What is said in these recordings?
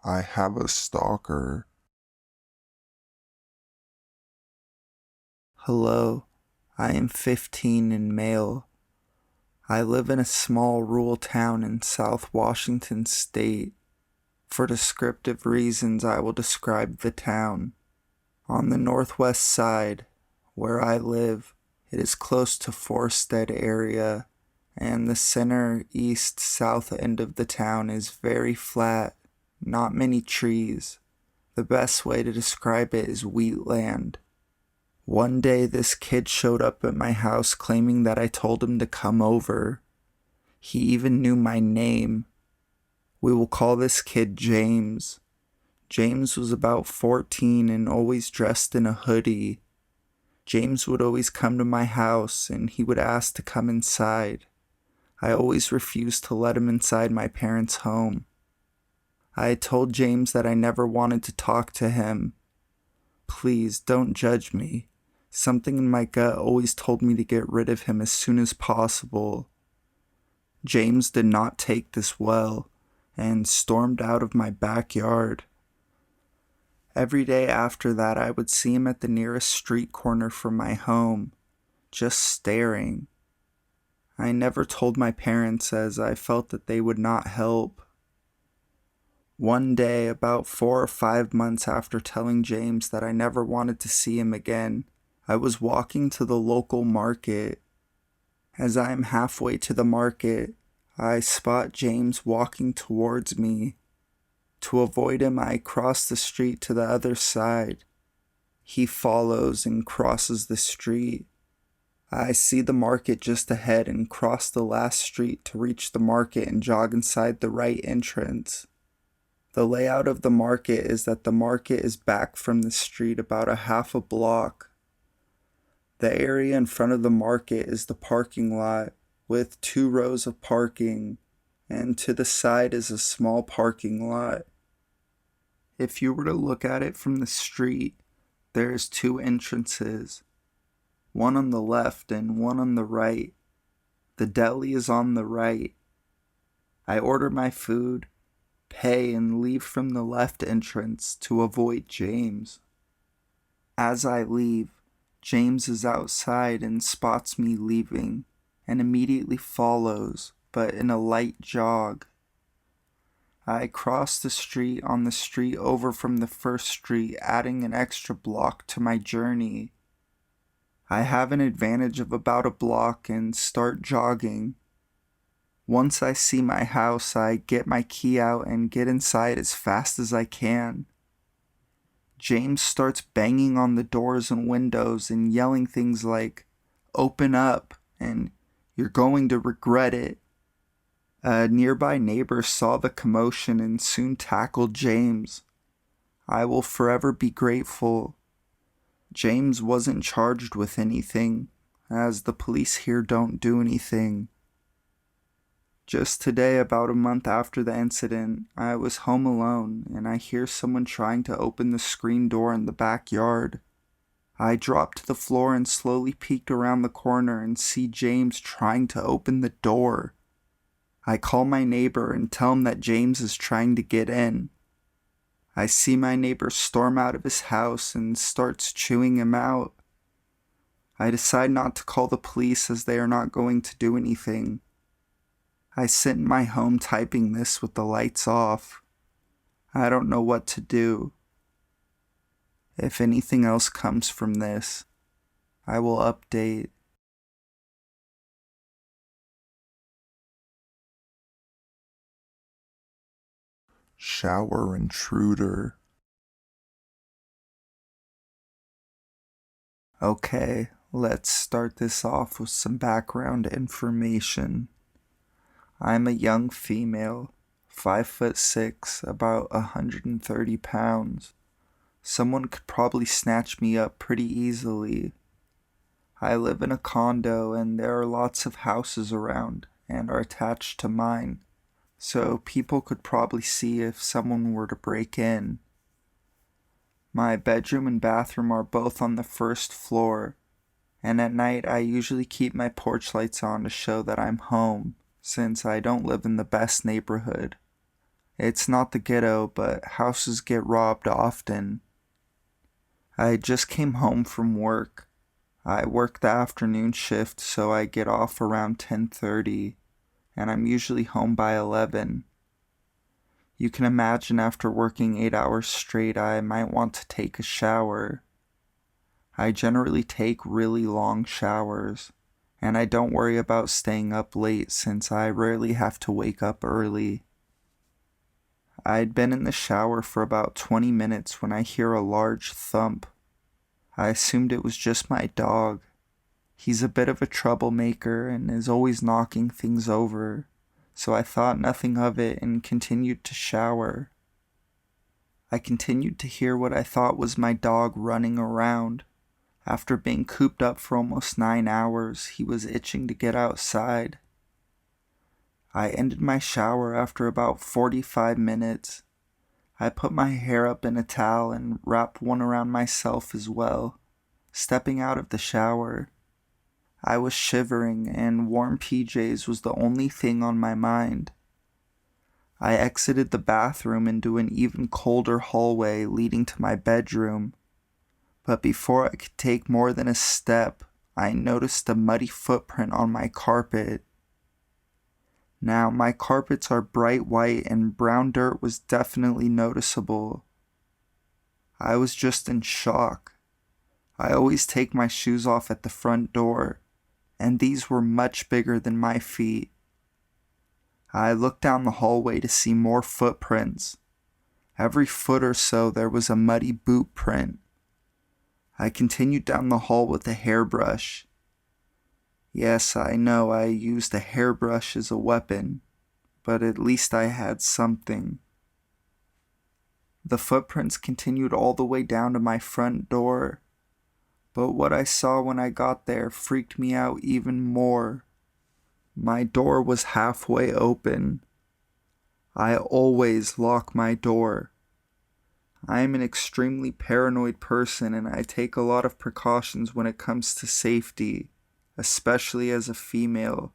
I have a stalker. Hello, I am 15 and male. I live in a small rural town in South Washington State. For descriptive reasons, I will describe the town. On the northwest side, where I live, it is close to Forstead area, and the center east-south end of the town is very flat, not many trees. The best way to describe it is wheat land. One day this kid showed up at my house claiming that I told him to come over. He even knew my name. We will call this kid James. James was about 14 and always dressed in a hoodie. James would always come to my house and he would ask to come inside. I always refused to let him inside my parents' home. I had told James that I never wanted to talk to him. Please don't judge me. Something in my gut always told me to get rid of him as soon as possible. James did not take this well and stormed out of my backyard. Every day after that, I would see him at the nearest street corner from my home, just staring. I never told my parents as I felt that they would not help. One day, about 4 or 5 months after telling James that I never wanted to see him again, I was walking to the local market. As I am halfway to the market, I spot James walking towards me. To avoid him, I cross the street to the other side. He follows and crosses the street. I see the market just ahead and cross the last street to reach the market and jog inside the right entrance. The layout of the market is that the market is back from the street about a half a block. The area in front of the market is the parking lot with 2 rows of parking, and to the side is a small parking lot. If you were to look at it from the street, there's 2 entrances, one on the left and one on the right. The deli is on the right. I order my food, pay, and leave from the left entrance to avoid James. As I leave, James is outside and spots me leaving and immediately follows, but in a light jog. I cross the street on the street over from the first street, adding an extra block to my journey. I have an advantage of about a block and start jogging. Once I see my house, I get my key out and get inside as fast as I can. James starts banging on the doors and windows and yelling things like, "Open up," and "You're going to regret it." A nearby neighbor saw the commotion and soon tackled James. I will forever be grateful. James wasn't charged with anything, as the police here don't do anything. Just today, about a month after the incident, I was home alone and I hear someone trying to open the screen door in the backyard. I drop to the floor and slowly peek around the corner and see James trying to open the door. I call my neighbor and tell him that James is trying to get in. I see my neighbor storm out of his house and starts chewing him out. I decide not to call the police as they are not going to do anything. I sit in my home typing this with the lights off. I don't know what to do. If anything else comes from this, I will update. Shower intruder. Okay, let's start this off with some background information. I'm a young female, 5'6", about 130 pounds. Someone could probably snatch me up pretty easily. I live in a condo and there are lots of houses around and are attached to mine, so people could probably see if someone were to break in. My bedroom and bathroom are both on the first floor, and at night I usually keep my porch lights on to show that I'm home, since I don't live in the best neighborhood. It's not the ghetto, but houses get robbed often. I just came home from work. I work the afternoon shift, so I get off around 10:30, and I'm usually home by 11. You can imagine after working 8 hours straight, I might want to take a shower. I generally take really long showers, and I don't worry about staying up late since I rarely have to wake up early. I'd been in the shower for about 20 minutes when I hear a large thump. I assumed it was just my dog. He's a bit of a troublemaker and is always knocking things over, so I thought nothing of it and continued to shower. I continued to hear what I thought was my dog running around. After being cooped up for almost 9 hours, he was itching to get outside. I ended my shower after about 45 minutes. I put my hair up in a towel and wrapped one around myself as well. Stepping out of the shower, I was shivering and warm PJs was the only thing on my mind. I exited the bathroom into an even colder hallway leading to my bedroom. But before I could take more than a step, I noticed a muddy footprint on my carpet. Now, my carpets are bright white and brown dirt was definitely noticeable. I was just in shock. I always take my shoes off at the front door, and these were much bigger than my feet. I looked down the hallway to see more footprints. Every foot or so there was a muddy boot print. I continued down the hall with a hairbrush. Yes, I know I used a hairbrush as a weapon, but at least I had something. The footprints continued all the way down to my front door, but what I saw when I got there freaked me out even more. My door was halfway open. I always lock my door. I am an extremely paranoid person and I take a lot of precautions when it comes to safety, especially as a female.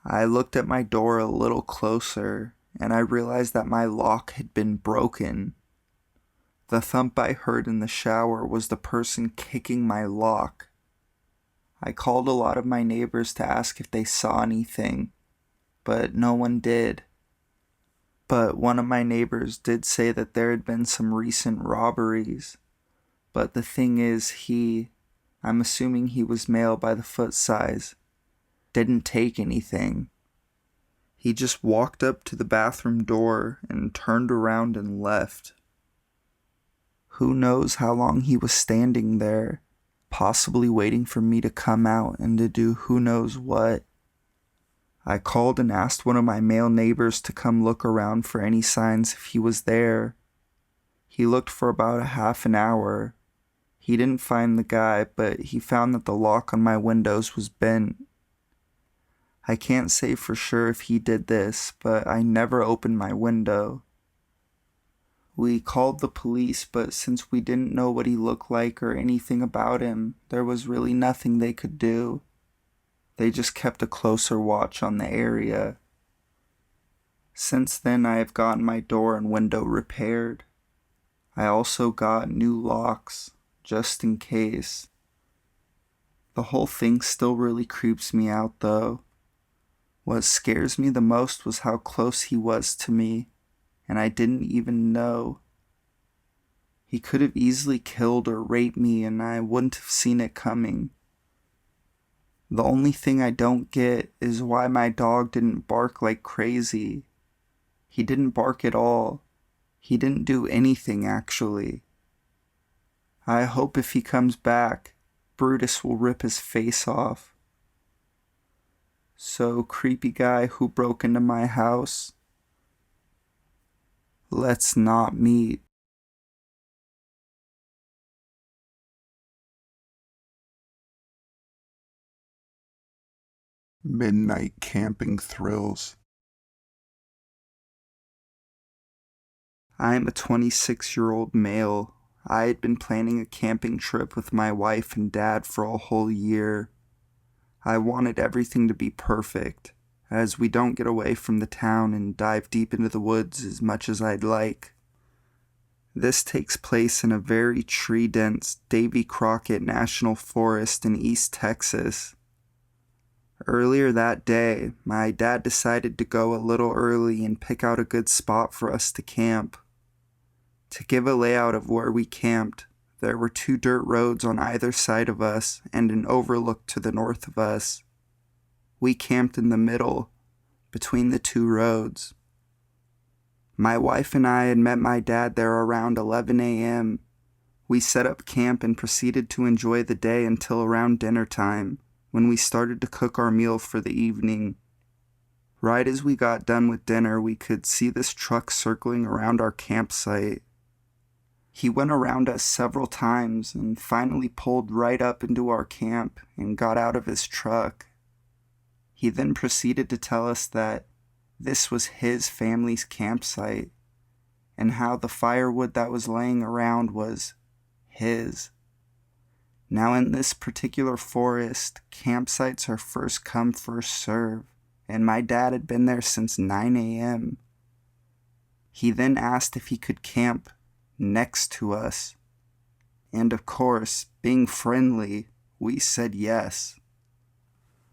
I looked at my door a little closer and I realized that my lock had been broken. The thump I heard in the shower was the person kicking my lock. I called a lot of my neighbors to ask if they saw anything, but no one did. But one of my neighbors did say that there had been some recent robberies. But the thing is, I'm assuming he was male by the foot size, didn't take anything. He just walked up to the bathroom door and turned around and left. Who knows how long he was standing there, possibly waiting for me to come out and to do who knows what. I called and asked one of my male neighbors to come look around for any signs if he was there. He looked for about a half an hour. He didn't find the guy, but he found that the lock on my windows was bent. I can't say for sure if he did this, but I never opened my window. We called the police, but since we didn't know what he looked like or anything about him, there was really nothing they could do. They just kept a closer watch on the area. Since then, I have gotten my door and window repaired. I also got new locks, just in case. The whole thing still really creeps me out, though. What scares me the most was how close he was to me, and I didn't even know. He could have easily killed or raped me, and I wouldn't have seen it coming. The only thing I don't get is why my dog didn't bark like crazy. He didn't bark at all. He didn't do anything, actually. I hope if he comes back, Brutus will rip his face off. So, creepy guy who broke into my house, let's not meet. Midnight camping thrills. I am a 26-year-old male. I had been planning a camping trip with my wife and dad for a whole year. I wanted everything to be perfect. as we don't get away from the town and dive deep into the woods as much as I'd like. This takes place in a very tree-dense Davy Crockett National Forest in East Texas. Earlier that day, my dad decided to go a little early and pick out a good spot for us to camp. To give a layout of where we camped, there were 2 dirt roads on either side of us and an overlook to the north of us. We camped in the middle, between the 2 roads. My wife and I had met my dad there around 11 a.m. We set up camp and proceeded to enjoy the day until around dinner time, when we started to cook our meal for the evening. Right as we got done with dinner, we could see this truck circling around our campsite. He went around us several times and finally pulled right up into our camp and got out of his truck. He then proceeded to tell us that this was his family's campsite and how the firewood that was laying around was his. Now in this particular forest, campsites are first come, first serve, and my dad had been there since 9 a.m. He then asked if he could camp next to us, and of course, being friendly, we said yes.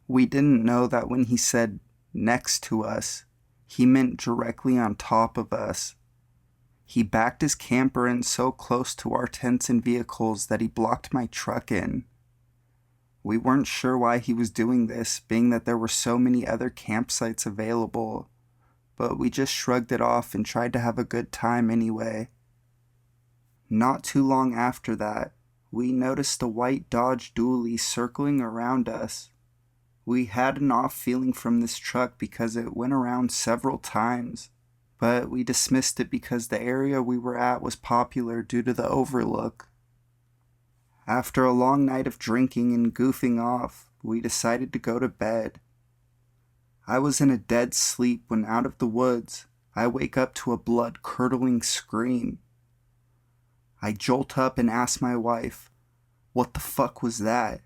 We didn't know that when he said next to us, he meant directly on top of us. He backed his camper in so close to our tents and vehicles that he blocked my truck in. We weren't sure why he was doing this, being that there were so many other campsites available, but we just shrugged it off and tried to have a good time anyway. Not too long after that, we noticed a white Dodge dually circling around us. We had an off feeling from this truck because it went around several times, but we dismissed it because the area we were at was popular due to the overlook. After a long night of drinking and goofing off, we decided to go to bed. I was in a dead sleep when out of the woods, I wake up to a blood-curdling scream. I jolt up and ask my wife, "What the fuck was that?"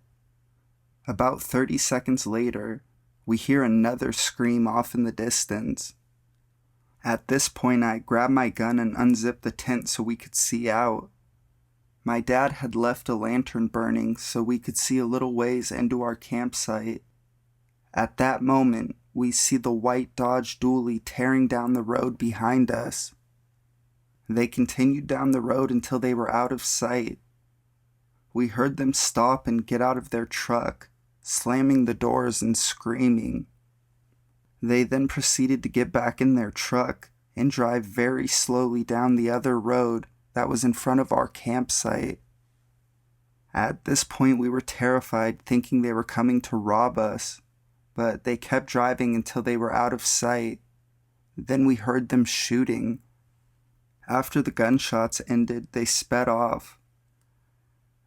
About 30 seconds later, we hear another scream off in the distance. At this point, I grab my gun and unzip the tent so we could see out. My dad had left a lantern burning so we could see a little ways into our campsite. At that moment, we see the white Dodge dually tearing down the road behind us. They continued down the road until they were out of sight. We heard them stop and get out of their truck, slamming the doors and screaming. They then proceeded to get back in their truck and drive very slowly down the other road that was in front of our campsite. At this point, we were terrified, thinking they were coming to rob us, but they kept driving until they were out of sight. Then we heard them shooting. After the gunshots ended, they sped off.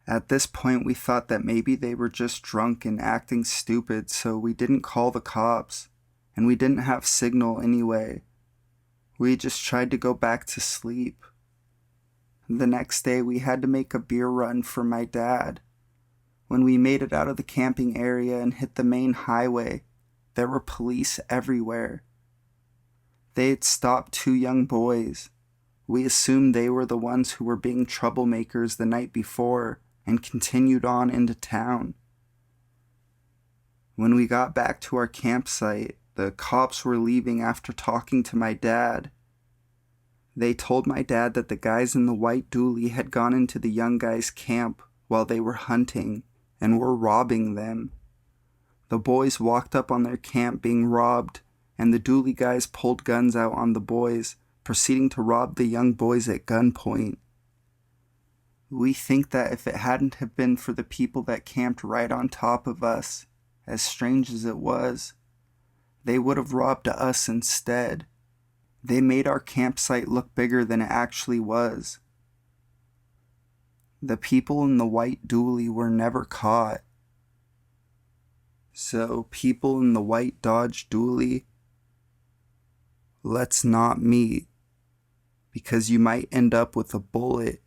At this point, we thought that maybe they were just drunk and acting stupid, so we didn't call the cops, and we didn't have signal anyway. We just tried to go back to sleep. The next day, we had to make a beer run for my dad. When we made it out of the camping area and hit the main highway, there were police everywhere. They had stopped 2 young boys. We assumed they were the ones who were being troublemakers the night before and continued on into town. When we got back to our campsite, the cops were leaving after talking to my dad. They told my dad that the guys in the white dually had gone into the young guys' camp while they were hunting and were robbing them. The boys walked up on their camp being robbed, and the dually guys pulled guns out on the boys, proceeding to rob the young boys at gunpoint. We think that if it hadn't have been for the people that camped right on top of us, as strange as it was, they would have robbed us instead. They made our campsite look bigger than it actually was. The people in the white dually were never caught. So, people in the white Dodge dually, let's not meet, because you might end up with a bullet